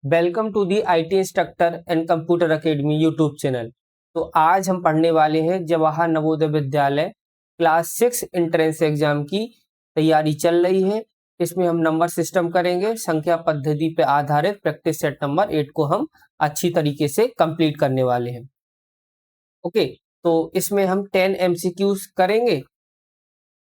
Welcome to the IT instructor and computer academy YouTube channel. तो आज हम पढ़ने वाले हैं Jawahar Navodaya Vidyalaya class 6 entrance exam की तैयारी चल रही है। इसमें हम नंबर सिस्टम करेंगे, संख्या पद्धति पे आधारित प्रैक्टिस सेट नंबर 8 को हम अच्छी तरीके से कंप्लीट करने वाले हैं। ओके, तो इसमें हम 10 MCQs करेंगे।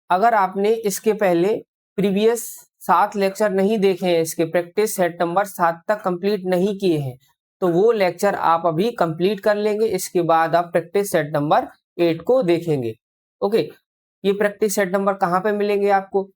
अगर आपने इसके पहले प्रीवियस 7 लेक्चर नहीं देखे हैं, इसके प्रैक्टिस सेट नंबर 7 तक कंप्लीट नहीं किए हैं, तो वो लेक्चर आप अभी कंप्लीट कर लेंगे। इसके बाद आप प्रैक्टिस सेट नंबर 8 को देखेंगे। ओके, ये प्रैक्टिस सेट नंबर कहाँ पे मिलेंगे आपको?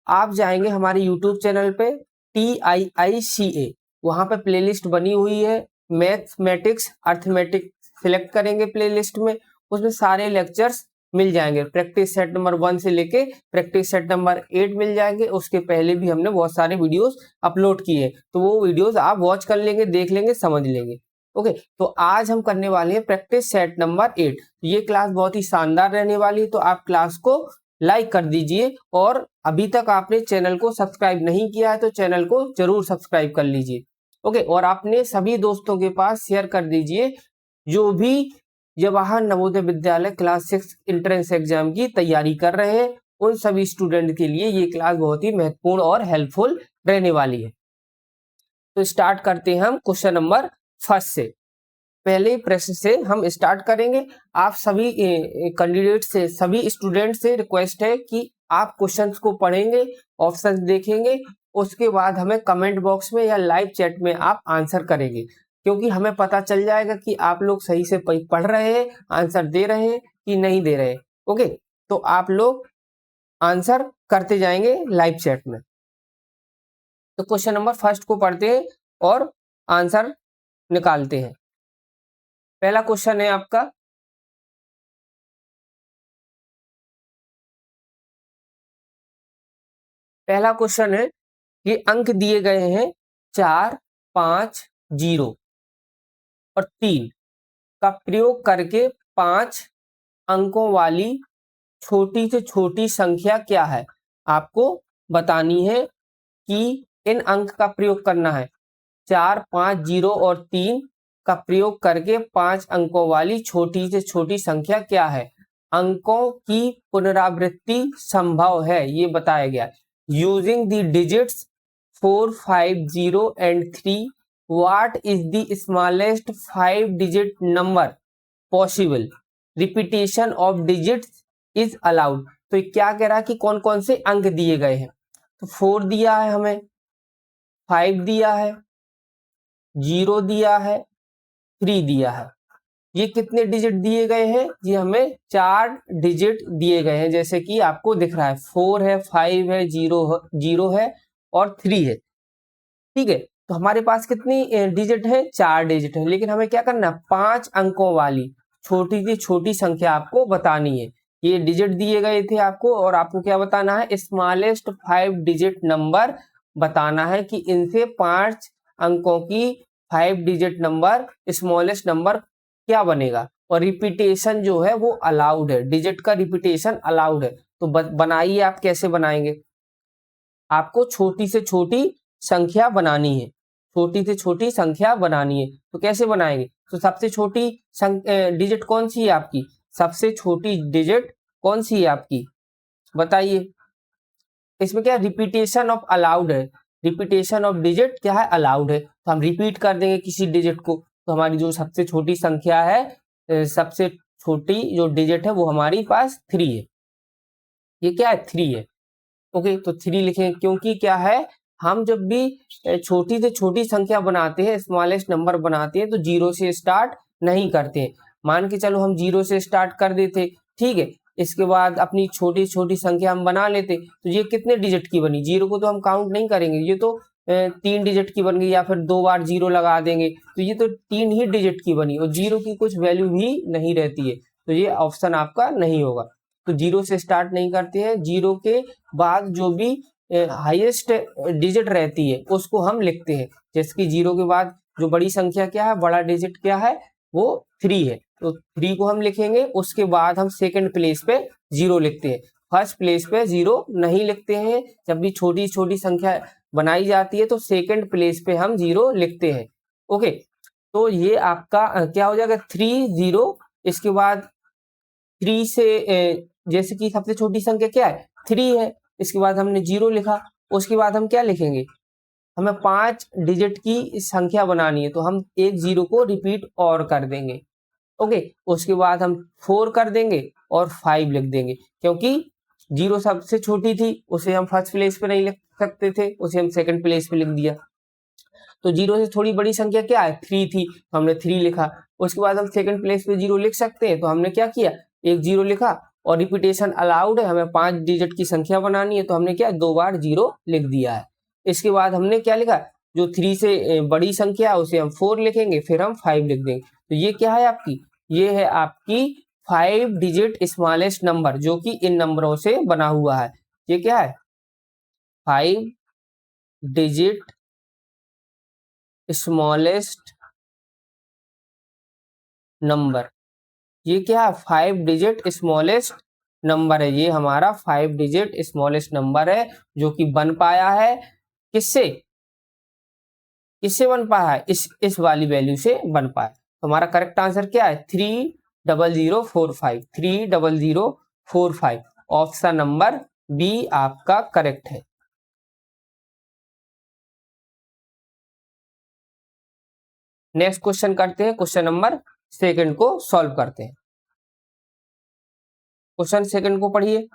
आप जाएंगे हमारे यूट्यूब चैनल पे TIICA, वहां पे प्लेलिस्ट बनी हुई है मैथमेटिक्स अर्थमेटिक्स, सिलेक्ट करेंगे प्लेलिस्ट में, उसमें सारे लेक्चर्स मिल जाएंगे। प्रैक्टिस सेट नंबर 1 से लेके प्रैक्टिस सेट नंबर 8 मिल जाएंगे। उसके पहले भी हमने बहुत सारे वीडियोस अपलोड किए, तो वो वीडियोस आप वॉच कर लेंगे, देख लेंगे, समझ लेंगे। ओके, तो आज हम करने वाले हैं प्रैक्टिस सेट नंबर 8। ये क्लास बहुत ही शानदार रहने वाली है, तो आप क्लास को लाइक कर दीजिए और अभी तक आपने चैनल को सब्सक्राइब नहीं किया है तो चैनल को जरूर सब्सक्राइब कर लीजिए। ओके, और आपने सभी दोस्तों के पास शेयर कर दीजिए जो भी Jawahar Navodaya Vidyalaya class 6 entrance exam की तैयारी कर रहे हैं। उन सभी स्टूडेंट के लिए ये क्लास बहुत ही महत्वपूर्ण और हेल्पफुल रहने वाली है। तो स्टार्ट करते हैं हम क्वेश्चन नंबर फर्स्ट से। पहले प्रश्न से हम स्टार्ट करेंगे। आप सभी कैंडिडेट से, सभी स्टूडेंट से रिक्वेस्ट है कि आप क्वेश्चंस को पढ़ेंगे, ऑप्शंस देखेंगे, उसके बाद हमें कमेंट बॉक्स में या लाइव चैट में आप आंसर करेंगे, क्योंकि हमें पता चल जाएगा कि आप लोग सही से पढ़ रहे हैं, आंसर दे रहे हैं कि नहीं दे रहे। ओके, तो आप लोग आंसर करते जाएंगे लाइव चैट में। तो क्वेश्चन नंबर फर्स्ट को पढ़ते हैं और आंसर निकालते हैं। पहला क्वेश्चन है आपका, पहला क्वेश्चन है कि अंक दिए गए हैं 4, 5, 0 और 3 का प्रयोग करके 5 अंकों वाली छोटी से छोटी संख्या क्या है? आपको बतानी है कि इन अंक का प्रयोग करना है। 4, 5, 0 और 3 का प्रयोग करके 5 अंकों वाली छोटी से छोटी संख्या क्या है? अंकों की पुनरावृत्ति संभव है, ये बताया गया। Using the digits 4, 5, 0 and 3, what is the smallest 5-digit number possible? Repetition of digits is allowed. तो क्या कह रहा है कि कौन कौन से अंक दिए गए हैं? तो 4 दिया है हमें, 5 दिया है, 0 दिया है, 3 दिया है। ये कितने डिजिट दिए गए हैं? ये हमें 4 डिजिट दिए गए हैं, जैसे कि आपको दिख रहा है 4 है, 5 है, 0 है और 3 है। ठीक है, तो हमारे पास कितनी डिजिट है? 4 डिजिट है। लेकिन हमें क्या करना है? 5 अंकों वाली छोटी से छोटी संख्या आपको बतानी है। ये डिजिट दिए गए थे आपको और आपको क्या बताना है? स्मॉलेस्ट 5 डिजिट नंबर बताना है कि इनसे 5 अंकों की 5 डिजिट नंबर स्मॉलेस्ट नंबर क्या बनेगा। और रिपीटेशन जो है वो अलाउड है, डिजिट का रिपीटेशन अलाउड है। तो बनाइए, आप कैसे बनाएंगे? आपको छोटी से छोटी संख्या बनानी है, छोटी से छोटी संख्या बनानी है। तो कैसे बनाएंगे? तो सबसे छोटी डिजिट कौन सी है आपकी? सबसे छोटी डिजिट कौन सी है आपकी, बताइए। इसमें क्या रिपीटेशन ऑफ अलाउड है, रिपीटेशन ऑफ डिजिट क्या है? अलाउड है। तो हम रिपीट कर देंगे किसी डिजिट को, तो हमारी जो सबसे छोटी संख्या है, सबसे छोटी जो डिजिट है वो हमारी पास 3 है। ये क्या है? 3 है। ओके, तो 3 लिखेंगे, क्योंकि क्या है, हम जब भी छोटी से छोटी संख्या बनाते हैं, स्मॉलेस्ट नंबर बनाते हैं, तो 0 से स्टार्ट नहीं करते हैं। मान के चलो हम 0 से स्टार्ट कर देते, ठीक है, इसके बाद अपनी छोटी छोटी संख्या हम बना लेते, तो ये कितने डिजिट की बनी? 0 को तो हम काउंट नहीं करेंगे, ये तो 3 डिजिट की बन गई, या फिर 2 बार 0 लगा देंगे, तो ये तो 3 ही डिजिट की बनी और 0 की कुछ वैल्यू भी नहीं रहती है। तो ये ऑप्शन आपका नहीं होगा। तो 0 से स्टार्ट नहीं करते हैं, 0 के बाद जो भी हाईएस्ट डिजिट रहती है उसको हम लिखते हैं। जैसे कि 0 के बाद जो बड़ी संख्या क्या है, बड़ा डिजिट क्या है, वो 3 है, तो 3 को हम लिखेंगे। उसके बाद हम सेकंड प्लेस पे 0 लिखते हैं, फर्स्ट प्लेस पे 0 नहीं लिखते हैं। जब भी छोटी छोटी संख्या बनाई जाती है तो सेकंड प्लेस पे हम 0 लिखते हैं। ओके, तो ये आपका क्या हो जाएगा 3 0। इसके बाद 3 से जैसे कि सबसे छोटी संख्या क्या है 3 है, इसके बाद हमने 0 लिखा, उसके बाद हम क्या लिखेंगे, हमें 5 डिजिट की संख्या बनानी है तो हम एक 0 को रिपीट और कर देंगे। ओके, उसके बाद हम 4 कर देंगे और 5 लिख देंगे, क्योंकि 0 सबसे छोटी थी उसे हम फर्स्ट प्लेस पे नहीं लिख सकते थे, उसे हम सेकंड प्लेस पे लिख दिया। तो 0 से थोड़ी बड़ी संख्या क्या है 3 थी तो हमने 3 लिखा। उसके बाद हम सेकंड प्लेस पे 0 लिख सकते हैं तो हमने क्या किया, एक 0 लिखा, और रिपीटेशन अलाउड है, हमें 5 डिजिट की संख्या बनानी है तो हमने क्या 2 बार 0 लिख दिया है। इसके बाद हमने क्या लिखा, जो 3 से बड़ी संख्या है उसे हम 4 लिखेंगे, फिर हम 5 लिख देंगे। तो ये क्या है आपकी, ये है आपकी 5 डिजिट स्मॉलेस्ट नंबर, जो कि इन नंबरों से बना हुआ है। ये क्या है 5 डिजिट स्मॉलेस्ट नंबर। ये क्या है 5 डिजिट स्मॉलेस्ट नंबर है, ये हमारा 5 डिजिट स्मॉलेस्ट नंबर है जो कि बन पाया है किससे, किससे बन पाया है, इस वाली वैल्यू से बन पाया। तो हमारा करेक्ट आंसर क्या है 30045, 30045। ऑप्शन नंबर बी आपका करेक्ट है। नेक्स्ट क्वेश्चन करते हैं, क्वेश्चन नंबर सेकंड को सॉल्व करते हैं। क्वेश्चन सेकंड को पढ़िए।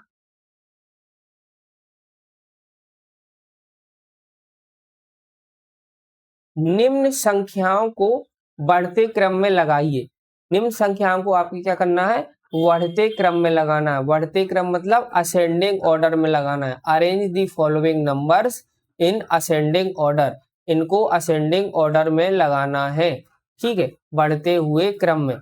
निम्न संख्याओं को बढ़ते क्रम में लगाइए। निम्न संख्याओं को आपको क्या करना है, बढ़ते क्रम में लगाना है। बढ़ते क्रम मतलब असेंडिंग ऑर्डर में लगाना है। Arrange the following numbers in ascending order, इनको असेंडिंग ऑर्डर में लगाना है, ठीक है, बढ़ते हुए क्रम में।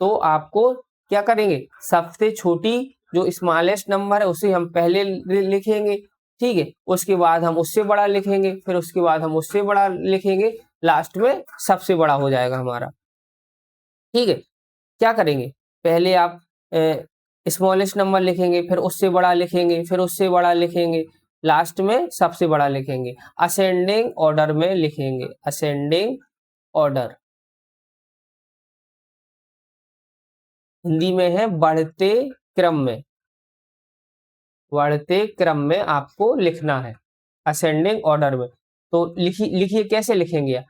तो आपको क्या करेंगे, सबसे छोटी जो स्मॉलेस्ट नंबर है उसे हम पहले लिखेंगे, ठीक है, उसके बाद हम उससे बड़ा लिखेंगे, फिर उसके बाद हम उससे बड़ा लिखेंगे, लास्ट में सबसे बड़ा हो जाएगा हमारा, ठीक है। क्या करेंगे, पहले आप स्मॉलेस्ट नंबर लिखेंगे, फिर उससे बड़ा लिखेंगे, फिर उससे बड़ा लिखेंगे, लास्ट में सबसे बड़ा लिखेंगे, असेंडिंग ऑर्डर में लिखेंगे, असेंडिंग ऑर्डर। हिंदी में है बढ़ते क्रम में, बढ़ते क्रम में आपको लिखना है असेंडिंग ऑर्डर में। तो लिखिए कैसे लिखेंगे,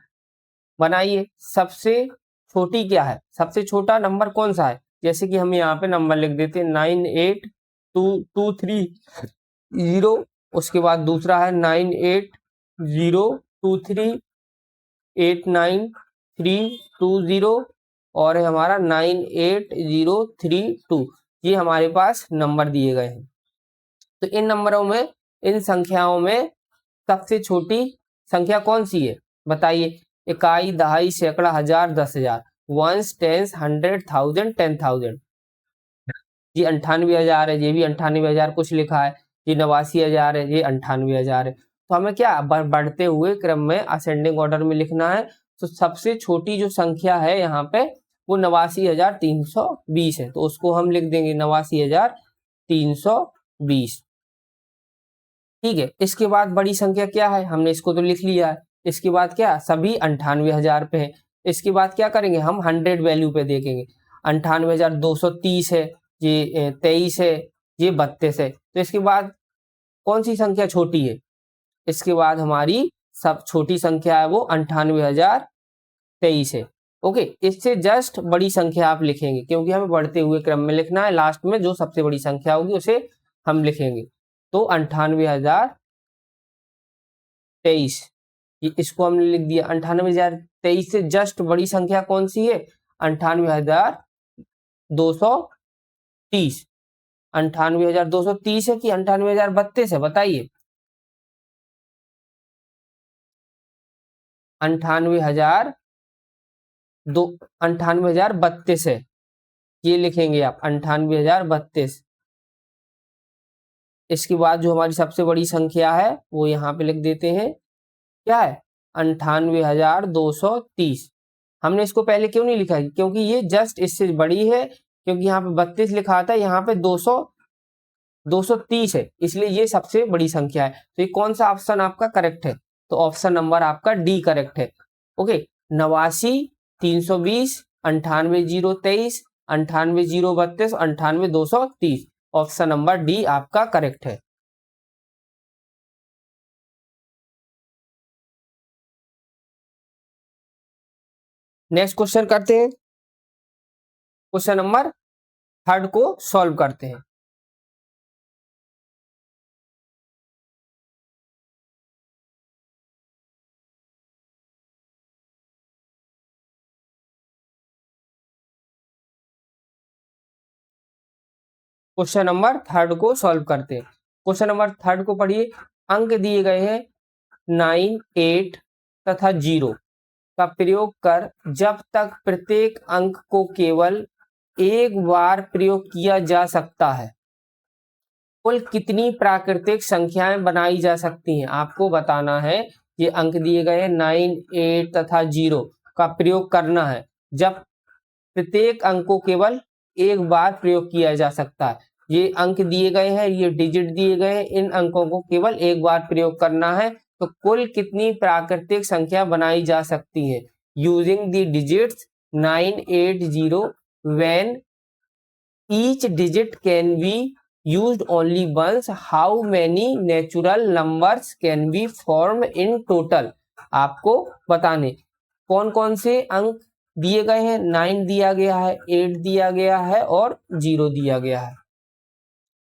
बनाइए। सबसे छोटी क्या है, सबसे छोटा नंबर कौन सा है, जैसे कि हम यहाँ पे नंबर लिख देते हैं 98223 उसके बाद दूसरा है 9803893320 और है हमारा 98032। ये हमारे पास नंबर दिए गए हैं। तो इन नंबरों में, इन संख्याओं में सबसे छोटी संख्या कौन सी है बताइए। इकाई, दहाई, सैकड़ा, हजार, 10,000, वंस, टेंस, 100,000, 10,000। ये 98,000 है, ये भी 98,000 कुछ लिखा है, ये 89,000 है, ये 98,000 है। तो हमें क्या बढ़ते हुए क्रम में असेंडिंग ऑर्डर में लिखना है। तो सबसे छोटी जो संख्या है यहाँ पे वो 89,320 है, तो उसको हम लिख देंगे 89,320, ठीक है। इसके बाद बड़ी संख्या क्या है, हमने इसको तो लिख लिया है। इसके बाद क्या, सभी 98,000 पे है। इसके बाद क्या करेंगे, हम 100 वैल्यू पे देखेंगे। 98,230 है, ये 23 है, ये 32 है। तो इसके बाद कौन सी संख्या छोटी है, इसके बाद हमारी सब छोटी संख्या है वो 98,023 है। ओके, इससे जस्ट बड़ी संख्या आप लिखेंगे, क्योंकि हमें बढ़ते हुए क्रम में लिखना है, लास्ट में जो सबसे बड़ी संख्या होगी उसे हम लिखेंगे। तो 98,023, इसको हमने लिख दिया। 98,023 से जस्ट बड़ी संख्या कौन सी है, 98,230। 98,230 है कि 98,032 है बताइए। 98,032 है, ये लिखेंगे आप 98,032। इसके बाद जो हमारी सबसे बड़ी संख्या है वो यहाँ पे लिख देते हैं, क्या है 98,230। हमने इसको पहले क्यों नहीं लिखा, क्योंकि ये जस्ट इससे बड़ी है, क्योंकि यहाँ पे 32 लिखा था, यहाँ पे 230 है, इसलिए ये सबसे बड़ी संख्या है। तो ये कौन सा ऑप्शन आपका करेक्ट है? तो ऑप्शन नंबर आपका डी करेक्ट है। ओके, 89, 320, 98,023, 98,032, 98,230, ऑप्शन नंबर डी आपका करेक्ट है। नेक्स्ट क्वेश्चन करते हैं, क्वेश्चन नंबर थर्ड को सॉल्व करते हैं। क्वेश्चन नंबर थर्ड को सॉल्व करते हैं। क्वेश्चन नंबर थर्ड को पढ़िए। अंक दिए गए हैं 9, 8 तथा 0 का प्रयोग कर जब तक प्रत्येक अंक को केवल एक बार प्रयोग किया जा सकता है, कुल कितनी प्राकृतिक संख्याएं बनाई जा सकती हैं? आपको बताना है। ये अंक दिए गए हैं 9, 8 तथा 0 का प्रयोग करना है जब प्रत्येक अंक को केवल एक बार प्रयोग किया जा सकता है। ये अंक दिए गए हैं, ये डिजिट दिए गए हैं, इन अंकों को केवल एक बार प्रयोग करना है। तो कुल कितनी प्राकृतिक संख्या बनाई जा सकती है? Using the digits 9, 8, 0 when each digit can be used only once, how many natural numbers can be formed in total? आपको बताने कौन कौन से अंक दिए गए हैं। 9 दिया गया है, 8 दिया गया है और 0 दिया गया है।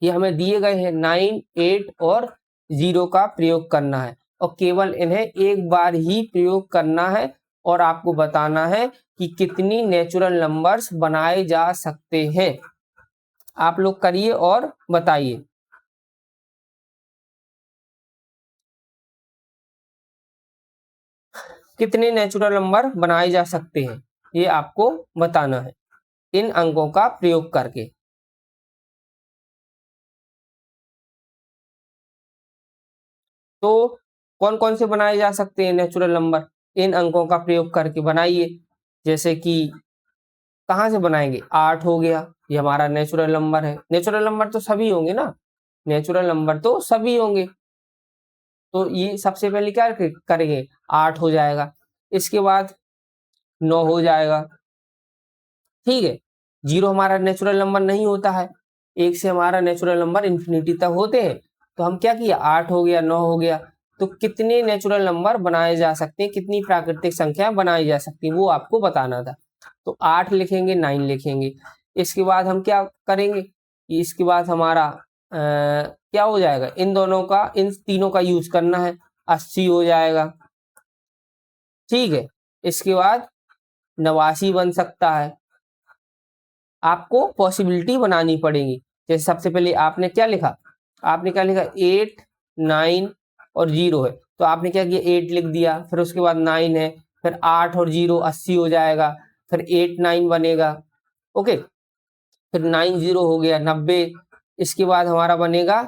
ये हमें दिए गए हैं 9, 8 और 0 का प्रयोग करना है और केवल इन्हें एक बार ही प्रयोग करना है और आपको बताना है कि कितनी नेचुरल नंबर्स बनाए जा सकते हैं। आप लोग करिए और बताइए। कितने नेचुरल नंबर बनाए जा सकते हैं, ये आपको बताना है इन अंकों का प्रयोग करके। तो कौन कौन से बनाए जा सकते हैं नेचुरल नंबर? इन अंकों का प्रयोग करके बनाइए। जैसे कि कहाँ से बनाएंगे? 8 हो गया, ये हमारा नेचुरल नंबर है। नेचुरल नंबर तो सभी होंगे ना, नेचुरल नंबर तो सभी होंगे। तो ये सबसे पहले क्या करेंगे? 8 हो जाएगा, इसके बाद 9 हो जाएगा। ठीक है, 0 हमारा नेचुरल नंबर नहीं होता है, 1 से हमारा नेचुरल नंबर इन्फिनिटी तक होते हैं। तो हम क्या किया? 8 हो गया, 9 हो गया। तो कितने नेचुरल नंबर बनाए जा सकते हैं, कितनी प्राकृतिक संख्या बनाई जा सकती है, वो आपको बताना था। तो 8 लिखेंगे, 9 लिखेंगे। इसके बाद हम क्या करेंगे? इसके बाद हमारा क्या हो जाएगा? इन दोनों का, इन तीनों का यूज करना है, 80 हो जाएगा। ठीक है, इसके बाद 89 बन सकता है। आपको पॉसिबिलिटी बनानी पड़ेगी। जैसे सबसे पहले आपने क्या लिखा? आपने क्या लिखा? 8, 9 और 0 है, तो आपने क्या किया? 8 लिख दिया, फिर उसके बाद 9 है, फिर 8 और 0 80 हो जाएगा, फिर 8, 9 बनेगा। ओके, फिर 9, 0 हो गया 90। इसके बाद हमारा बनेगा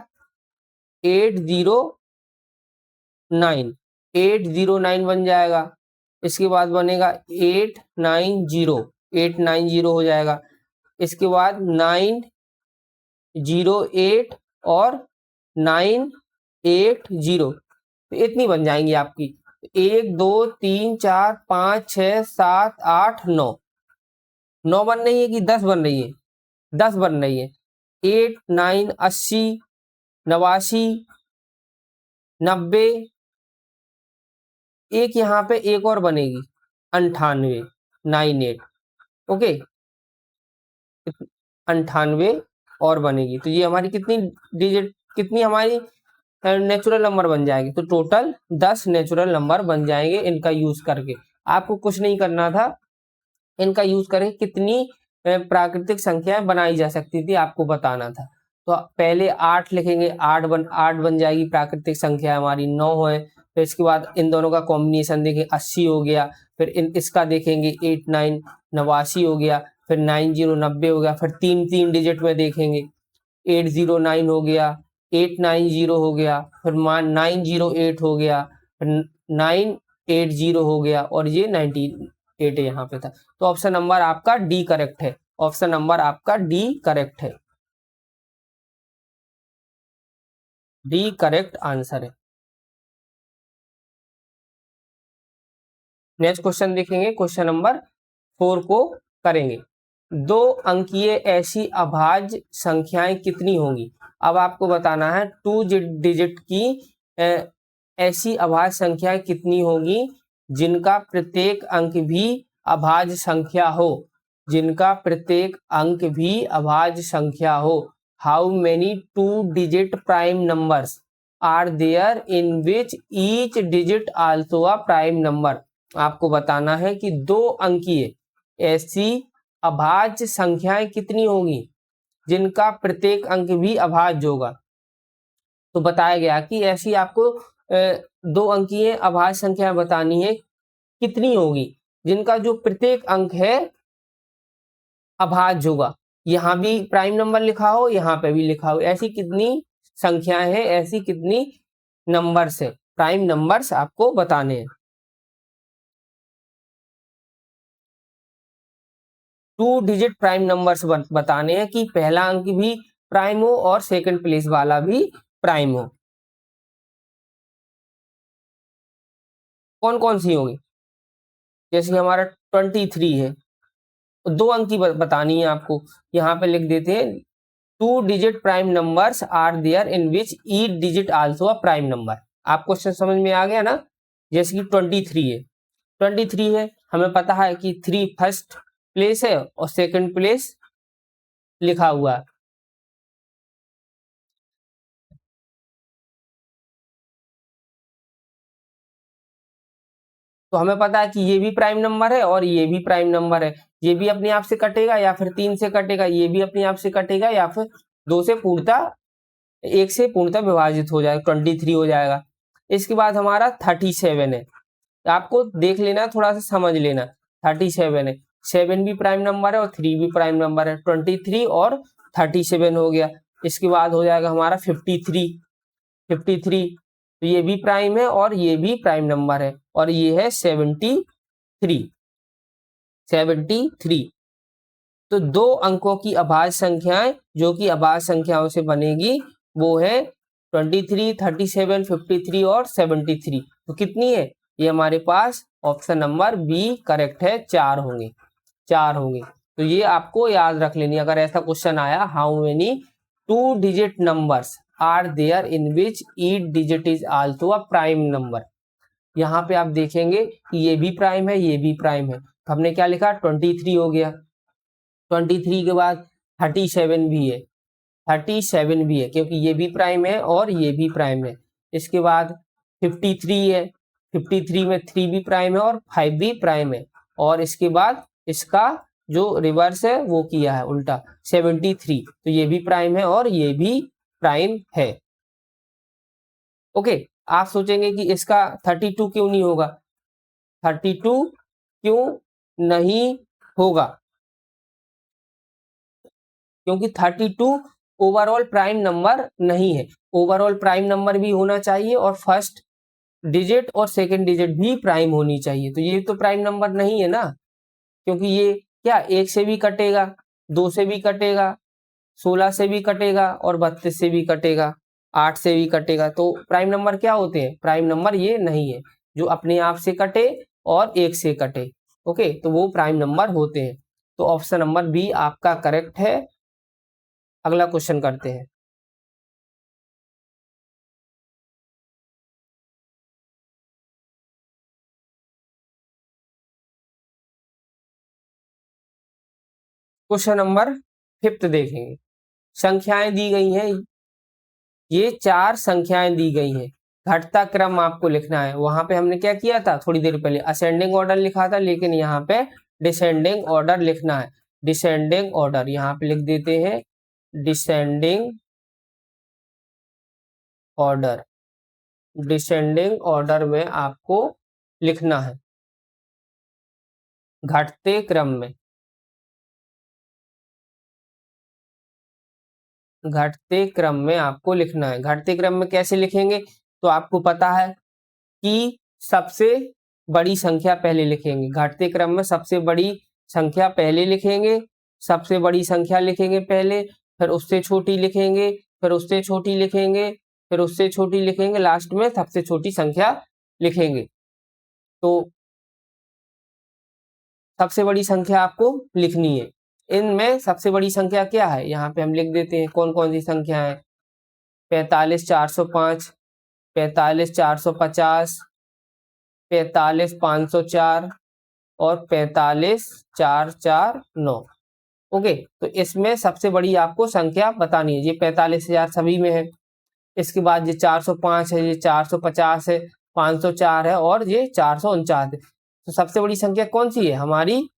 8, 0, 9, 8, 0, 9 बन जाएगा। इसके बाद बनेगा 8, 9, 0, 8, 9, 0 हो जाएगा। इसके बाद 9, 0, 8 और 9, 8, 0, तो इतनी बन जाएंगी आपकी। 1, 2, 3, 4, 5, 6, 7, 8, 9, 9 बन रही है कि 10 बन रही है? 10 बन रही है। 8, 9, 80, 89, 90, एक यहाँ पे एक और बनेगी 98, 98। ओके, 98 और बनेगी। तो ये हमारी कितनी डिजिट, कितनी हमारी नेचुरल नंबर बन जाएंगे? तो टोटल 10 नेचुरल नंबर बन जाएंगे इनका यूज करके। आपको कुछ नहीं करना था, इनका यूज करके कितनी प्राकृतिक संख्याएं बनाई जा सकती थी आपको बताना था। तो पहले 8 लिखेंगे, 8 बन जाएगी प्राकृतिक संख्या हमारी। 9 है, फिर इसके बाद इन दोनों का कॉम्बिनेशन देखेंगे, 80 हो गया। फिर इसका देखेंगे 8, 9, 89 हो गया। फिर 9, 0, 90 हो गया। फिर तीन तीन डिजिट में देखेंगे, 8, 0, 9 हो गया, 8, 9, 0 हो गया, फिर 9, 0, 8 हो गया, फिर 9, 8, 0 हो गया और ये 98 यहाँ पे था। तो ऑप्शन नंबर आपका डी करेक्ट है। ऑप्शन नंबर आपका डी करेक्ट है। डी करेक्ट आंसर है। नेक्स्ट क्वेश्चन देखेंगे, क्वेश्चन नंबर 4 को करेंगे। 2 अंकीय ऐसी अभाज्य संख्याएं कितनी होंगी? अब आपको बताना है 2 डिजिट की ऐसी अभाज्य संख्याएं कितनी होंगी जिनका प्रत्येक अंक भी अभाज्य संख्या हो, जिनका प्रत्येक अंक भी अभाज्य संख्या हो। How many 2 digit prime numbers are there in which each digit also a prime number? आपको बताना है कि 2 अंकीय ऐसी अभाज्य संख्याएं कितनी होंगी जिनका प्रत्येक अंक भी अभाज्य होगा। तो बताया गया कि ऐसी आपको 2 अंकीय अभाज्य संख्याएं बतानी है कितनी होगी जिनका जो प्रत्येक अंक है अभाज्य होगा। यहाँ भी प्राइम नंबर लिखा हो, यहाँ पे भी लिखा हो, ऐसी कितनी संख्याएं हैं, ऐसी कितनी नंबर्स है, प्राइम नंबर्स आपको बताने हैं। 2 डिजिट प्राइम नंबर्स बताने हैं कि पहला अंक भी प्राइम हो और सेकंड प्लेस वाला भी प्राइम हो। कौन कौन सी होगी? जैसे हमारा 23 है, 2 अंक की बतानी है आपको। यहाँ पे लिख देते हैं 2 digit prime numbers are there in which each digit also a prime number. आपको क्वेश्चन समझ में आ गया ना? जैसे कि 23 है, 23 है, हमें पता है कि 3 फर्स्ट प्लेस है और सेकंड प्लेस लिखा हुआ है। तो हमें पता है कि ये भी प्राइम नंबर है और ये भी प्राइम नंबर है। ये भी अपने आप से कटेगा या फिर 3 से कटेगा, ये भी अपने आप से कटेगा या फिर 2 से पूर्णतः 1 से पूर्णतः विभाजित हो जाएगा, 23 हो जाएगा। इसके बाद हमारा 37 है, आपको देख लेना, थोड़ा सा समझ लेना। 37 है, 7 भी प्राइम नंबर है और 3 भी प्राइम नंबर है। 23 और 37 हो गया। इसके बाद हो जाएगा हमारा 53। तो ये भी प्राइम है और ये भी प्राइम नंबर है और ये है 73। तो 2 अंकों की अभाज्य संख्याएं जो कि अभाज्य संख्याओं से बनेगी वो है 23, 37, 53 और 73। तो कितनी है? ये हमारे पास ऑप्शन नंबर बी करेक्ट है, 4 होंगे, 4 होंगे। तो ये आपको याद रख लेनी, अगर ऐसा क्वेश्चन आया how many 2 digit numbers are there in which each digit is also a prime number. यहाँ पे आप देखेंगे कि ये भी प्राइम है, ये भी प्राइम है, तो हमने क्या लिखा? 23 हो गया। 23 के बाद 37 भी है, 37 भी है क्योंकि ये भी प्राइम है और ये भी प्राइम है। इसके बाद 53 है, 53 में 3 भी प्राइम है और 5 भी प्राइम है। और इसके बाद इसका जो रिवर्स है वो किया है उल्टा, 73। तो ये भी प्राइम है और ये भी प्राइम है। ओके, आप सोचेंगे कि इसका 32 क्यों नहीं होगा? 32 क्यों नहीं होगा? क्योंकि 32 ओवरऑल प्राइम नंबर नहीं है। ओवरऑल प्राइम नंबर भी होना चाहिए और फर्स्ट डिजिट और सेकंड डिजिट भी प्राइम होनी चाहिए। तो ये तो प्राइम नंबर नहीं है ना, क्योंकि ये क्या 1 से भी कटेगा, 2 से भी कटेगा, 16 से भी कटेगा और 32 से भी कटेगा, 8 से भी कटेगा। तो प्राइम नंबर क्या होते हैं? प्राइम नंबर ये नहीं है जो अपने आप से कटे और 1 से कटे। ओके, तो वो प्राइम नंबर होते हैं। तो ऑप्शन नंबर बी आपका करेक्ट है। अगला क्वेश्चन करते हैं। क्वेश्चन नंबर 5 देखेंगे। संख्याएं दी गई हैं, ये 4 संख्याएं दी गई हैं, घटता क्रम आपको लिखना है। वहां पे हमने क्या किया था? थोड़ी देर पहले असेंडिंग ऑर्डर लिखा था, लेकिन यहाँ पे डिसेंडिंग ऑर्डर लिखना है। डिसेंडिंग ऑर्डर यहाँ पे लिख देते हैं, डिसेंडिंग ऑर्डर। डिसेंडिंग ऑर्डर में आपको लिखना है घटते क्रम में, घटते क्रम में आपको लिखना है। घटते क्रम में कैसे लिखेंगे? तो आपको पता है कि सबसे बड़ी संख्या पहले लिखेंगे। घटते क्रम में सबसे बड़ी संख्या पहले लिखेंगे, सबसे बड़ी संख्या लिखेंगे पहले, फिर उससे छोटी लिखेंगे, फिर उससे छोटी लिखेंगे, फिर उससे छोटी लिखेंगे, लास्ट में सबसे छोटी संख्या लिखेंगे। तो सबसे बड़ी संख्या आपको लिखनी है। इनमें सबसे बड़ी संख्या क्या है, यहाँ पे हम लिख देते हैं कौन कौन सी संख्या है। 45,405, 45,450, 45,504 और 45,449। ओके, तो इसमें सबसे बड़ी आपको संख्या बतानी है। ये 45,000 सभी में है, इसके बाद ये 405 है, ये 450 है, 504 है और ये 449 है। तो सबसे बड़ी संख्या कौन सी है हमारी,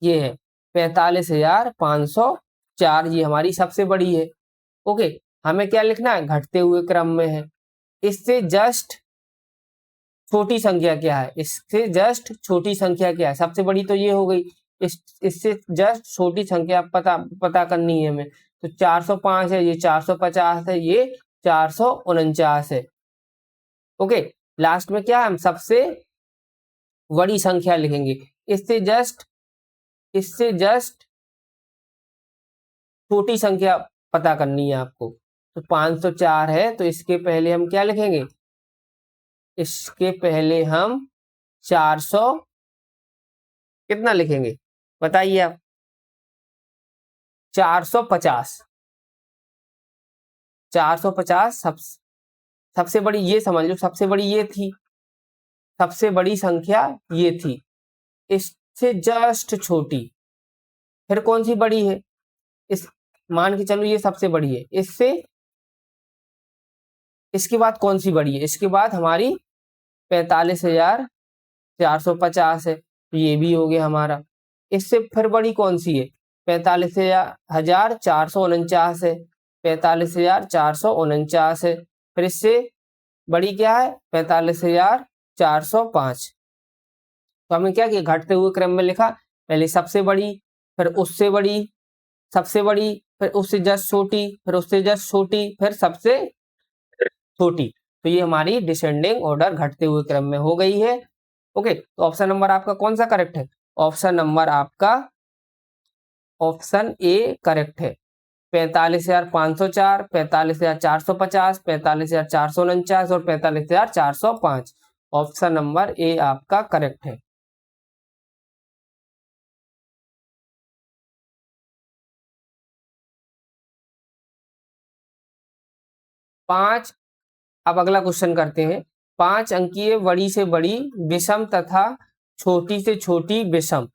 ये है 45,504, ये हमारी सबसे बड़ी है। ओके, हमें क्या लिखना है, घटते हुए क्रम में है। इससे जस्ट छोटी संख्या क्या है, इससे जस्ट छोटी संख्या क्या है, सबसे बड़ी तो ये हो गई, इससे जस्ट छोटी संख्या पता करनी है हमें। तो 405 है, ये 450 है, ये 449 है। ओके, लास्ट में क्या है, हम सबसे बड़ी संख्या लिखेंगे। इससे जस्ट छोटी संख्या पता करनी है आपको। तो 504 है, तो इसके पहले हम क्या लिखेंगे, इसके पहले हम 400 कितना लिखेंगे बताइए आप, 450। 450 सबसे बड़ी, ये समझ लो सबसे बड़ी ये थी, सबसे बड़ी संख्या ये थी। इससे जस्ट छोटी फिर कौन सी बड़ी है, इस मान के चलो ये सबसे बड़ी है, इससे इसके बाद कौन सी बड़ी है, इसके बाद हमारी 45,450 है, तो ये भी हो गया हमारा। इससे फिर बड़ी कौन सी है, 45,449 है, 45,449 है। फिर इससे बड़ी क्या है, 45,405। तो हमने क्या किया, घटते हुए क्रम में लिखा, पहले सबसे बड़ी, फिर उससे बड़ी, सबसे बड़ी, फिर उससे जस्ट छोटी, फिर उससे जस्ट छोटी, फिर सबसे छोटी। तो ये हमारी डिसेंडिंग ऑर्डर घटते हुए क्रम में हो गई है। ओके, तो ऑप्शन नंबर आपका कौन सा करेक्ट है, ऑप्शन नंबर आपका ऑप्शन ए करेक्ट है। 45,504, 45,450, 45,449 और 45,405, ऑप्शन नंबर ए आपका करेक्ट है। पांच, अब अगला क्वेश्चन करते हैं। 5 अंकीय बड़ी से बड़ी विषम तथा छोटी से छोटी विषम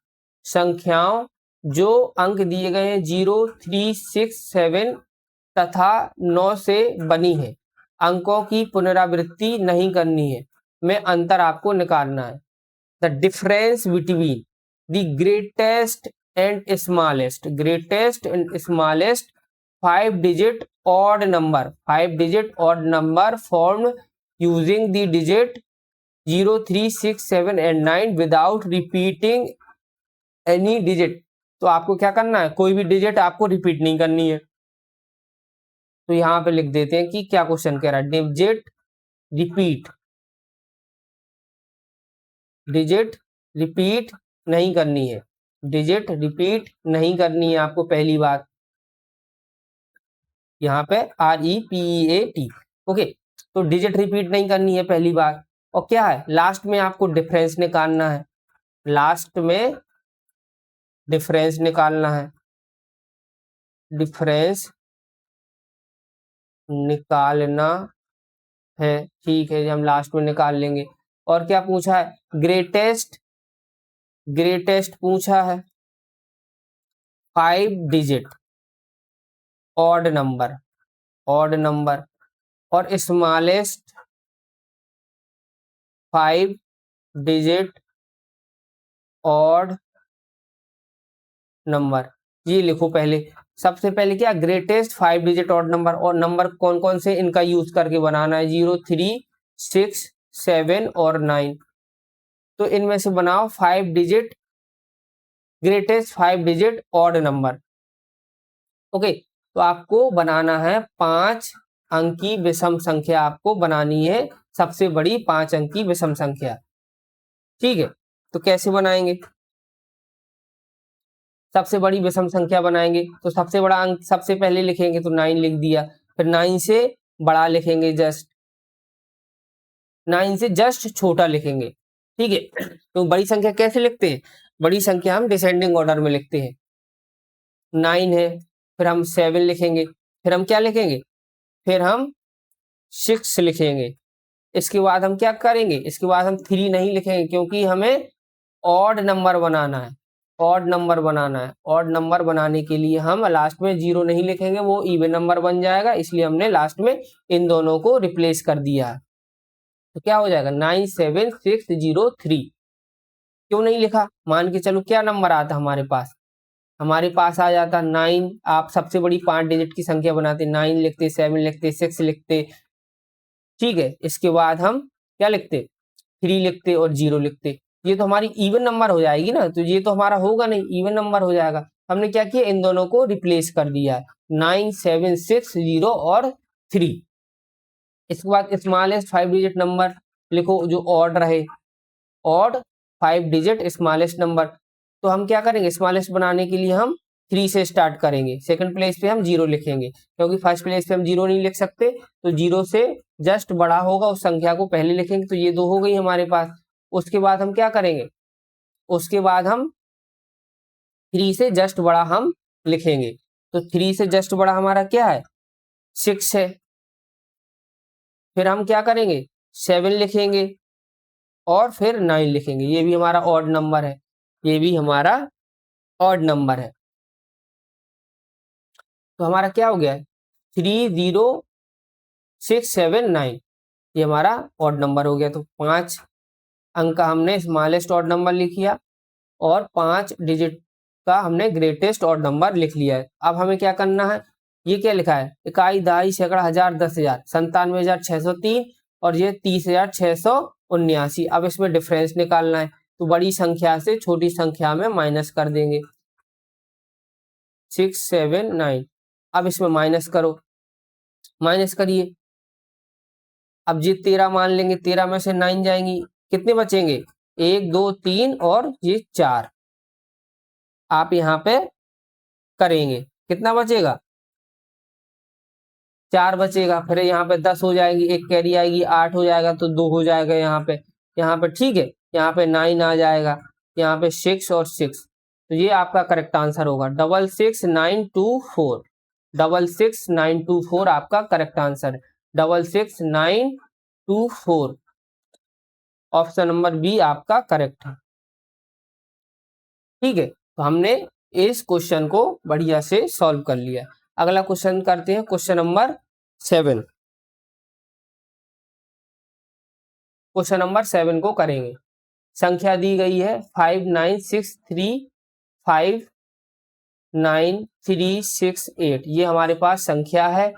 संख्याओं जो अंक दिए गए हैं 0, 3, 6, 7 तथा 9 से बनी है, अंकों की पुनरावृत्ति नहीं करनी है, में अंतर आपको निकालना है। The difference between the greatest and smallest 5 digit odd number formed using the digit 0, 3, 6, 7 and 9 without repeating any digit। तो आपको क्या करना है, कोई भी डिजिट आपको रिपीट नहीं करनी है। तो यहां पे लिख देते हैं कि क्या क्वेश्चन कह रहा है, डिजिट रिपीट नहीं करनी है, डिजिट रिपीट नहीं करनी है आपको, पहली बात यहाँ पे REPEAT। ओके, तो डिजिट रिपीट नहीं करनी है पहली बात। और क्या है, लास्ट में आपको डिफरेंस निकालना है, लास्ट में डिफरेंस निकालना है, डिफरेंस निकालना है, ठीक है, हम लास्ट में निकाल लेंगे। और क्या पूछा है, ग्रेटेस्ट पूछा है, 5 digit ऑड नंबर और स्मॉलेस्ट 5 digit ऑड नंबर। ये लिखो पहले, सबसे पहले क्या, ग्रेटेस्ट 5 digit ऑड नंबर, और नंबर कौन कौन से इनका यूज करके बनाना है, 0, 3, 6, 7 और 9। तो इनमें से बनाओ 5 digit greatest 5 digit odd number. Okay, तो आपको बनाना है 5 अंकी विषम संख्या, आपको बनानी है सबसे बड़ी 5 अंकी विषम संख्या। ठीक है, तो कैसे बनाएंगे, सबसे बड़ी विषम संख्या बनाएंगे तो सबसे बड़ा अंक सबसे पहले लिखेंगे, तो 9 लिख दिया, फिर 9 से बड़ा लिखेंगे, जस्ट 9 से जस्ट छोटा लिखेंगे। ठीक है, तो बड़ी संख्या कैसे लिखते हैं? बड़ी संख्या हम डिसेंडिंग ऑर्डर में लिखते हैं। 9 है, फिर हम 7 लिखेंगे, फिर हम क्या लिखेंगे? फिर हम 6 लिखेंगे। इसके बाद हम क्या करेंगे? इसके बाद हम 3 नहीं लिखेंगे, क्योंकि हमें ऑड नंबर बनाना है। ऑड नंबर बनाना है, ऑड नंबर बनाने के लिए हम लास्ट में 0 नहीं लिखेंगे, वो इवन नंबर बन जाएगा, इसलिए हमने लास्ट में इन दोनों को रिप्लेस कर दिया है। तो क्या हो जाएगा? 97603। क्यों नहीं लिखा? मान के चलो क्या नंबर आता हमारे पास? हमारे पास आ जाता 9। आप सबसे बड़ी 5 डिजिट की संख्या बनाते, 9 लिखते, 7 लिखते, 6 लिखते। ठीक है, इसके बाद हम क्या लिखते? 3 लिखते और 0 लिखते। ये तो हमारी इवन नंबर हो जाएगी ना, तो ये तो हमारा होगा नहीं, इवन नंबर हो जाएगा। हमने क्या किया? इन दोनों को रिप्लेस कर दिया, 9 7 6 0 और 3। इसके बाद स्मॉलेस्ट 5 डिजिट नंबर लिखो जो ऑड रहे, ऑड 5 डिजिट स्मॉलेस्ट नंबर। तो हम क्या करेंगे? स्मॉलेस्ट बनाने के लिए हम 3 से स्टार्ट करेंगे, सेकंड प्लेस पे हम 0 लिखेंगे, क्योंकि फर्स्ट प्लेस पे हम 0 नहीं लिख सकते, तो 0 से जस्ट बड़ा होगा उस संख्या को पहले लिखेंगे। तो ये 2 हो गई हमारे पास। उसके बाद हम क्या करेंगे? उसके बाद हम 3 से जस्ट बड़ा हम लिखेंगे। तो 3 से जस्ट बड़ा हमारा क्या है? 6 है। फिर हम क्या करेंगे? 7 लिखेंगे और फिर 9 लिखेंगे। ये भी हमारा ऑड नंबर है, ये भी हमारा ऑड नंबर है। तो हमारा क्या हो गया? 30679, ये हमारा ऑड नंबर हो गया। तो 5 अंक का हमने स्मॉलेस्ट ऑड नंबर लिख लिया और 5 डिजिट का हमने ग्रेटेस्ट ऑड नंबर लिख लिया है। अब हमें क्या करना है? ये क्या लिखा है? इकाई, दहाई, सैकड़ा, हजार, 10,000, 97,603 और ये 30,679। अब इसमें डिफरेंस निकालना है, तो बड़ी संख्या से छोटी संख्या में माइनस कर देंगे, 679। अब इसमें माइनस करो, माइनस करिए। अब ये 13 मान लेंगे, 13 में से 9 जाएंगी, कितने बचेंगे? 1 2 3 और ये 4। आप यहाँ पे करेंगे, कितना बचेगा? 4 बचेगा। फिर यहाँ पे 10 हो जाएगी, एक कैरी आएगी, 8 हो जाएगा, तो 2 हो जाएगा यहाँ पे, यहाँ पे। ठीक है, यहाँ पे 9 आ जाएगा, यहाँ पे 6 और 6। तो ये आपका करेक्ट आंसर होगा, 66924। 66924 आपका करेक्ट आंसर है, 66924। ऑप्शन नंबर बी आपका करेक्ट है। ठीक है, तो हमने इस क्वेश्चन को बढ़िया से सॉल्व कर लिया। अगला क्वेश्चन करते हैं, क्वेश्चन नंबर 7। क्वेश्चन नंबर 7 को करेंगे। संख्या दी गई है 596359368। ये हमारे पास संख्या है।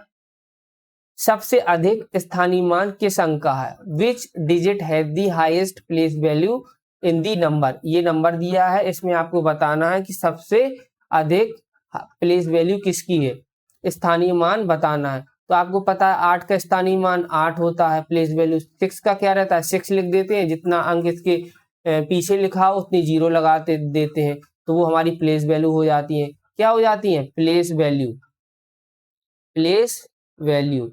सबसे अधिक स्थानीय मान किस अंक का है? Which digit has the highest place value in the number. ये नंबर दिया है, इसमें आपको बताना है कि सबसे अधिक प्लेस वैल्यू किसकी है, स्थानीय मान बताना है। तो आपको पता है 8 का स्थानीय मान 8 होता है, प्लेस वैल्यू। 6 का क्या रहता है? 6 लिख देते हैं, जितना अंक इसके पीछे लिखा हो उतनी 0 लगाते देते हैं, तो वो हमारी प्लेस वैल्यू हो जाती है। क्या हो जाती है? Place value, place value.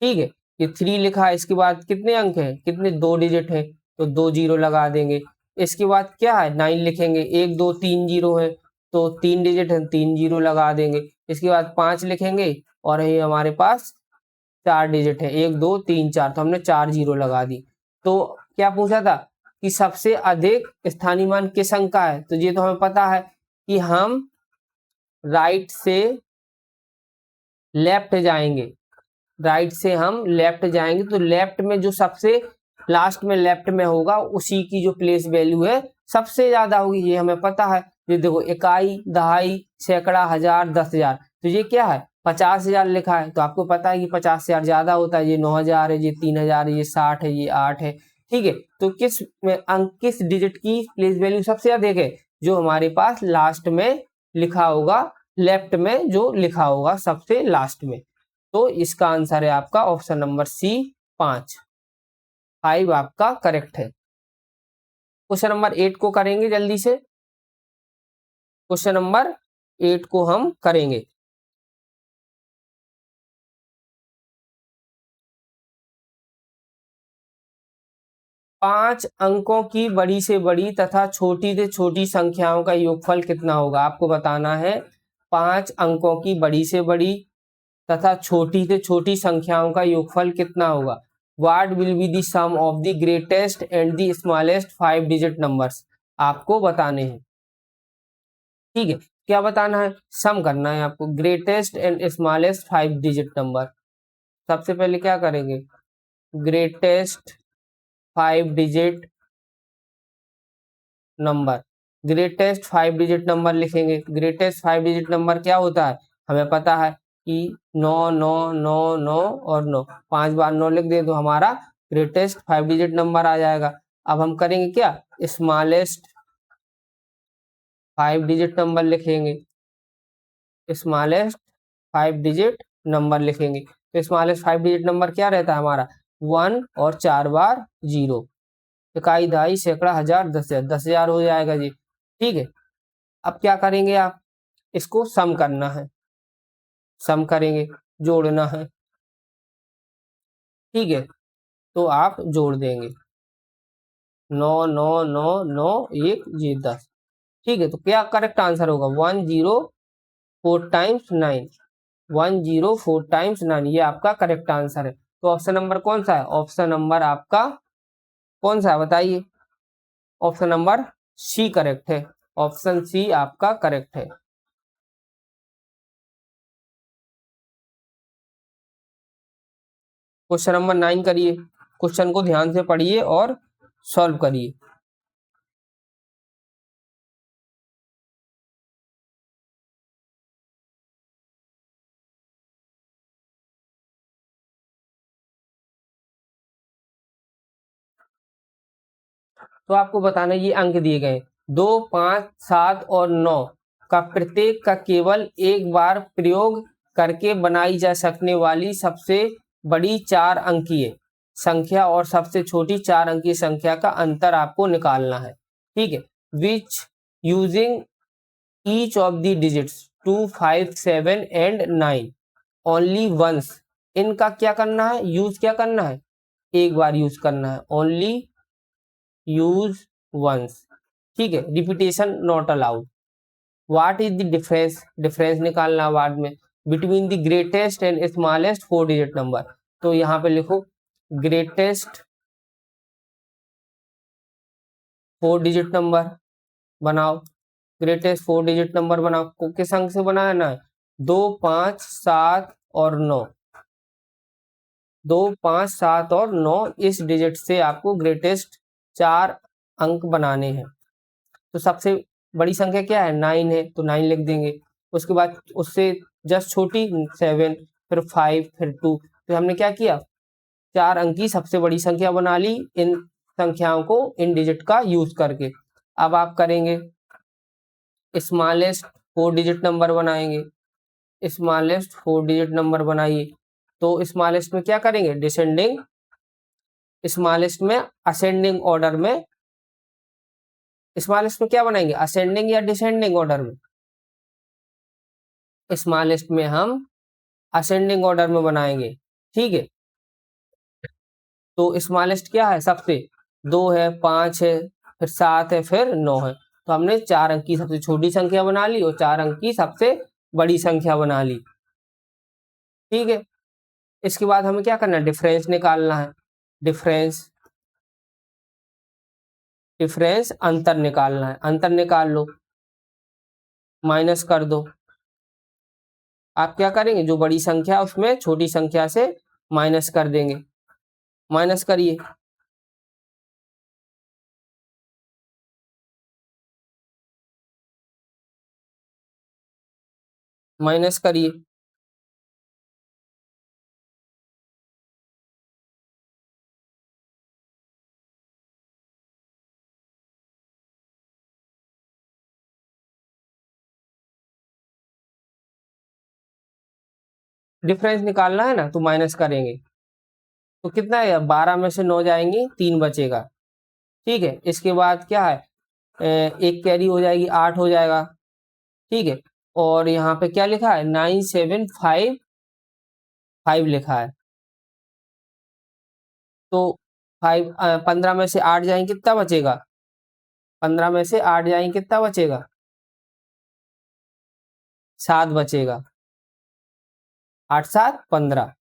ठीक है, ये 3 लिखा है, इसके बाद कितने अंक हैं? कितने? 2 डिजिट है, तो 2 0 लगा देंगे। इसके बाद क्या है? 9 लिखेंगे, 1 2 3 0 है, तो 3 डिजिट है, 3 0 लगा देंगे। इसके बाद 5 लिखेंगे और ये हमारे पास 4 डिजिट है, 1 2 3 4, तो हमने 4 0 लगा दी। तो क्या पूछा था कि सबसे अधिक स्थानीय मान किस अंक का है? तो ये तो हमें पता है कि हम राइट से लेफ्ट जाएंगे, राइट से हम लेफ्ट जाएंगे, तो लेफ्ट में जो सबसे लास्ट में लेफ्ट में होगा उसी की जो प्लेस वैल्यू है सबसे ज्यादा होगी, ये हमें पता है। ये देखो, इकाई, दहाई, सैकड़ा, हजार, 10,000, तो ये क्या है? 50,000 लिखा है, तो आपको पता है कि 50,000 ज्यादा होता है। ये 9,000 है, ये 3,000 है, ये 60 है, ये 8 है। ठीक है, तो किस अंक, किस डिजिट की प्लेस वैल्यू सबसे अधिक है? जो हमारे पास लास्ट में लिखा होगा, लेफ्ट में जो लिखा होगा सबसे लास्ट में। तो इसका आंसर है आपका ऑप्शन नंबर सी, 5 आपका करेक्ट है। क्वेश्चन नंबर 8 को करेंगे जल्दी से। क्वेश्चन नंबर 8 को हम करेंगे। 5 अंकों की बड़ी से बड़ी तथा छोटी से छोटी संख्याओं का योगफल कितना होगा, आपको बताना है। 5 अंकों की बड़ी से बड़ी तथा छोटी से छोटी संख्याओं का योगफल कितना होगा। What will be the sum of the greatest and the smallest 5 digit numbers, आपको बताने हैं। ठीक है, क्या बताना है, सम करना है आपको greatest and smallest 5 digit number. सबसे पहले क्या करेंगे, greatest 5 digit number, greatest 5 digit number लिखेंगे। ग्रेटेस्ट 5 डिजिट नंबर क्या होता है, हमें पता है कि 9 9 9 9 और 9, 5 बार 9 लिख दें तो हमारा ग्रेटेस्ट 5 डिजिट नंबर आ जाएगा। अब हम करेंगे क्या, स्मॉलेस्ट 5 डिजिट नंबर लिखेंगे, स्मॉलेस्ट 5 डिजिट नंबर लिखेंगे। तो स्मॉलेस्ट 5 डिजिट नंबर क्या रहता है हमारा, 1 और 4 बार 0, इकाई दहाई सैकड़ा हजार 10,000, 10,000 हो जाएगा जी। ठीक है, अब क्या करेंगे आप, इसको सम करना है, सम करेंगे, जोड़ना है। ठीक है, तो आप जोड़ देंगे 9 9 9 9 1 जी 10। ठीक है, तो क्या करेक्ट आंसर होगा, 104 टाइम्स 9, 104 टाइम्स 9, ये आपका करेक्ट आंसर है। तो ऑप्शन नंबर कौन सा है, ऑप्शन नंबर आपका कौन सा है बताइए, ऑप्शन नंबर सी करेक्ट है, ऑप्शन सी आपका करेक्ट है। क्वेश्चन नंबर 9 करिए, क्वेश्चन को ध्यान से पढ़िए और सॉल्व करिए। तो आपको बताना ये अंक दिए गए 2 5 7 और 9 का प्रत्येक का केवल एक बार प्रयोग करके बनाई जा सकने वाली सबसे बड़ी 4 अंकीय संख्या और सबसे छोटी 4 अंकीय संख्या का अंतर आपको निकालना है। ठीक है, which using each of the digits 2 5 7 and 9 only once, इनका क्या करना है, यूज क्या करना है, एक बार यूज करना है, ओनली यूज वंस। ठीक है, repetition not allowed. What is the difference, difference निकालना वार्ड में, between the greatest and smallest 4 digit number. तो यहाँ पे लिखो ग्रेटेस्ट 4 डिजिट नंबर बनाओ, ग्रेटेस्ट 4 डिजिट नंबर बनाओ, किस अंक से बनाना है, 2 5 7 और 9, 2 5 7 और 9 इस डिजिट से आपको ग्रेटेस्ट 4 अंक बनाने हैं। तो सबसे बड़ी संख्या क्या है, 9 है, तो 9 लिख देंगे। उसके बाद उससे जस्ट छोटी 7, फिर 5, फिर 2। तो हमने क्या किया, 4 अंक की सबसे बड़ी संख्या बना ली इन संख्याओं को इन डिजिट का यूज करके। अब आप करेंगे स्मॉलेस्ट 4 डिजिट नंबर बनाएंगे, स्मॉलेस्ट 4 डिजिट नंबर बनाइए। तो स्मॉलेस्ट में क्या करेंगे, डिसेंडिंग, स्मॉलेस्ट में असेंडिंग ऑर्डर में, स्मॉलेस्ट में क्या बनाएंगे, असेंडिंग या डिसेंडिंग ऑर्डर में, स्मॉलेस्ट में हम असेंडिंग ऑर्डर में बनाएंगे। ठीक है, तो स्मॉलेस्ट क्या है, सबसे 2 है, 5 है, फिर 7 है, फिर 9 है। तो हमने 4 अंक की सबसे छोटी संख्या बना ली और 4 अंक की सबसे बड़ी संख्या बना ली। ठीक है, इसके बाद हमें क्या करना है, डिफरेंस निकालना है, डिफरेंस, डिफरेंस अंतर निकालना है, अंतर निकाल लो, माइनस कर दो। आप क्या करेंगे, जो बड़ी संख्या उसमें छोटी संख्या से माइनस कर देंगे, माइनस करिए, माइनस करिए, डिफरेंस निकालना है ना, तो माइनस करेंगे। तो कितना है, 12 में से 9 जाएंगी, 3 बचेगा। ठीक है, इसके बाद क्या है, एक कैरी हो जाएगी, 8 हो जाएगा। ठीक है, और यहाँ पे क्या लिखा है, 9755 लिखा है। तो 15 में से 8 जाएंगे कितना बचेगा? 15 में से 8 जाएंगे कितना बचेगा? 7 बचेगा। 8 7 15।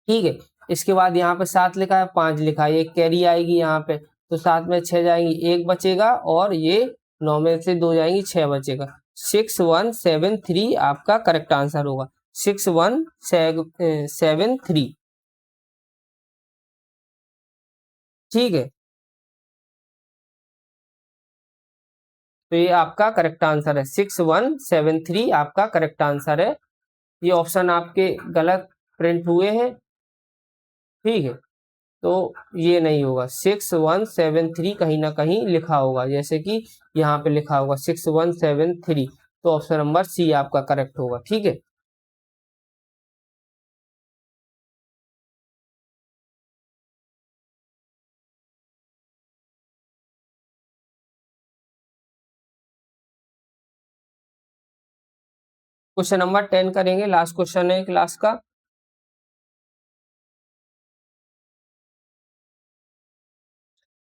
ठीक है, इसके बाद यहाँ पे 7 लिखा है, 5 लिखा है, एक कैरी आएगी यहाँ पे, तो 7 में 6 जाएंगी, 1 बचेगा, और ये 9 में से 2 जाएंगी, 6 बचेगा। 6173 आपका करेक्ट आंसर होगा। 6173। ठीक है, तो ये आपका करेक्ट आंसर है। 6173 आपका करेक्ट आंसर है। ये ऑप्शन आपके गलत प्रिंट हुए हैं। ठीक है, तो ये नहीं होगा, 6173 कहीं ना कहीं लिखा होगा, जैसे कि यहाँ पे लिखा होगा 6173, तो ऑप्शन नंबर सी आपका करेक्ट होगा। ठीक है, क्वेश्चन नंबर 10 करेंगे, लास्ट क्वेश्चन है क्लास का।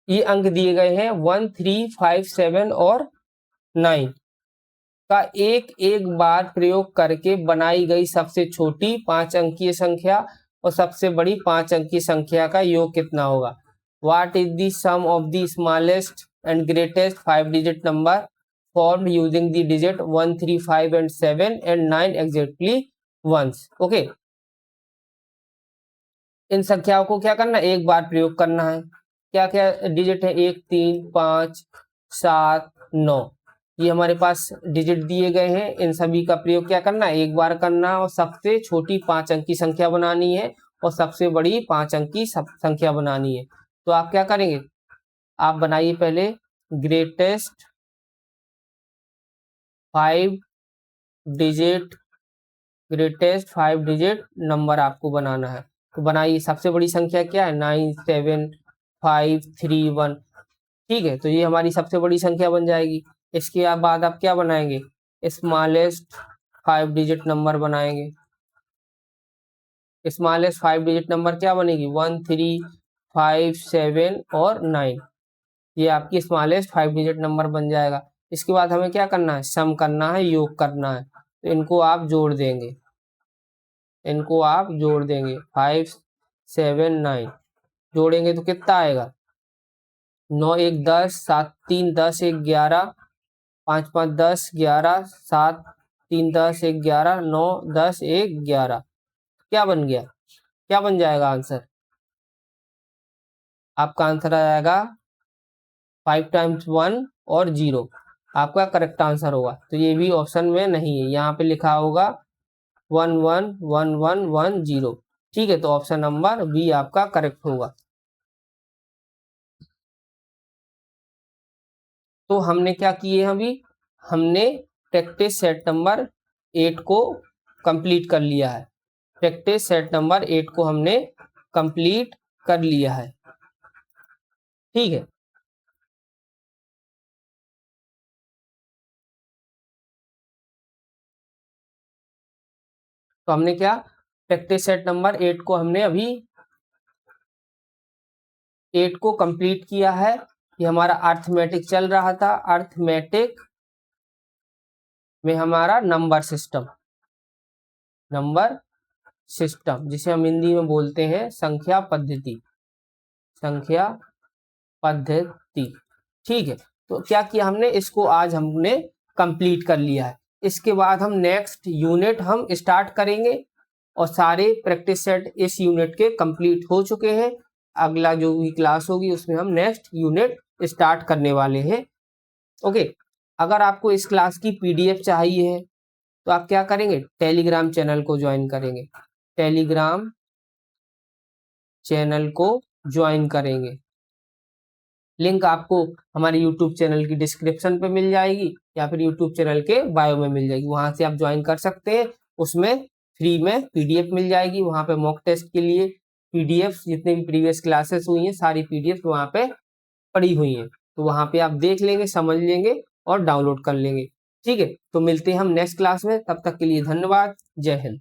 ये अंक दिए गए हैं 1 3 5 7 और 9 का एक एक बार प्रयोग करके बनाई गई सबसे छोटी 5 अंकीय संख्या और सबसे बड़ी 5 अंकीय संख्या का योग कितना होगा? What is the sum of the smallest and greatest 5 digit number formed using the digit 1 3 5 and 7 and 9 exactly once. Okay, इन संख्याओं को क्या करना है? एक बार प्रयोग करना है। क्या क्या डिजिट है? 1 3 5 7 9, ये हमारे पास डिजिट दिए गए हैं। इन सभी का प्रयोग क्या करना है? एक बार करना है, और सबसे छोटी 5 अंक की संख्या बनानी है और सबसे बड़ी 5 अंक की संख्या बनानी है। तो आप क्या करेंगे? आप बनाइए पहले greatest 5 digit, greatest 5 digit number आपको बनाना है। तो बनाइए, सबसे बड़ी संख्या क्या है? 9 7 5 3 1। ठीक है, तो ये हमारी सबसे बड़ी संख्या बन जाएगी। इसके बाद आप क्या बनाएंगे? स्मॉलेस्ट 5 डिजिट नंबर बनाएंगे। स्मॉलेस्ट 5 डिजिट नंबर क्या बनेगी? 1 3 5 7 और 9, ये आपकी स्मॉलेस्ट 5 डिजिट नंबर बन जाएगा। इसके बाद हमें क्या करना है? सम करना है, योग करना है। तो इनको आप जोड़ देंगे, इनको आप जोड़ देंगे, 5 7 9 जोड़ेंगे तो कितना आएगा? 9 1 10, 7 3 10, 1 11, 5 5 10 11, 7 3 10 1 11, 9 10 1 11। क्या बन गया? क्या बन जाएगा आंसर? आपका आंसर आ जाएगा 5 टाइम्स 1 और 0, आपका करेक्ट आंसर होगा। तो ये भी ऑप्शन में नहीं है, यहाँ पे लिखा होगा 1 1 1 1 1 0। ठीक है, तो ऑप्शन नंबर बी आपका करेक्ट होगा। तो हमने क्या किए? अभी हमने प्रैक्टिस सेट नंबर 8 को कंप्लीट कर लिया है। प्रैक्टिस सेट नंबर 8 को हमने कंप्लीट कर लिया है। ठीक है, तो हमने क्या प्रैक्टिस सेट नंबर 8 को हमने अभी 8 को कंप्लीट किया है। ये हमारा अर्थमेटिक चल रहा था। अर्थमेटिक में हमारा नंबर सिस्टम, नंबर सिस्टम जिसे हम हिंदी में बोलते हैं संख्या पद्धति, संख्या पद्धति। ठीक है, तो क्या किया हमने? इसको आज हमने कंप्लीट कर लिया है। इसके बाद हम नेक्स्ट यूनिट हम स्टार्ट करेंगे, और सारे प्रैक्टिस सेट इस यूनिट के कंप्लीट हो चुके हैं। अगला जो भी क्लास होगी उसमें हम नेक्स्ट यूनिट स्टार्ट करने वाले हैं। ओके, अगर आपको इस क्लास की पीडीएफ चाहिए है तो आप क्या करेंगे? टेलीग्राम चैनल को ज्वाइन करेंगे, टेलीग्राम चैनल को ज्वाइन करेंगे। लिंक आपको हमारे यूट्यूब चैनल की डिस्क्रिप्शन पे मिल जाएगी, या फिर यूट्यूब चैनल के बायो में मिल जाएगी, वहां से आप ज्वाइन कर सकते हैं। उसमें फ्री में पीडीएफ मिल जाएगी, वहां पे मॉक टेस्ट के लिए पीडीएफ, जितने भी प्रीवियस क्लासेस हुई हैं सारी पीडीएफ वहां पे पड़ी हुई हैं, तो वहां पे आप देख लेंगे, समझ लेंगे और डाउनलोड कर लेंगे। ठीक है, तो मिलते हैं हम नेक्स्ट क्लास में, तब तक के लिए धन्यवाद। जय हिंद।